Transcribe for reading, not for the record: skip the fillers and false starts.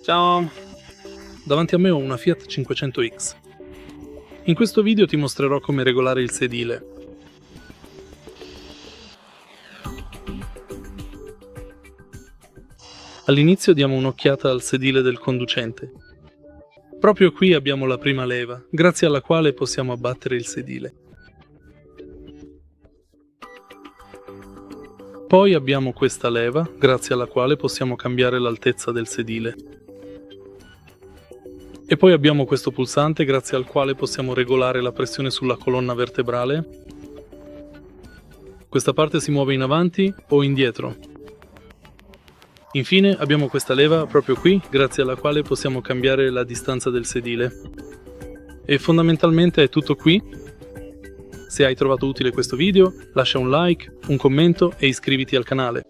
Ciao! Davanti a me ho una Fiat 500X. In questo video ti mostrerò come regolare il sedile. All'inizio diamo un'occhiata al sedile del conducente. Proprio qui abbiamo la prima leva, grazie alla quale possiamo abbattere il sedile. Poi abbiamo questa leva, grazie alla quale possiamo cambiare l'altezza del sedile. E poi abbiamo questo pulsante, grazie al quale possiamo regolare la pressione sulla colonna vertebrale. Questa parte si muove in avanti o indietro. Infine abbiamo questa leva proprio qui, grazie alla quale possiamo cambiare la distanza del sedile. E fondamentalmente è tutto qui. Se hai trovato utile questo video, lascia un like, un commento e iscriviti al canale.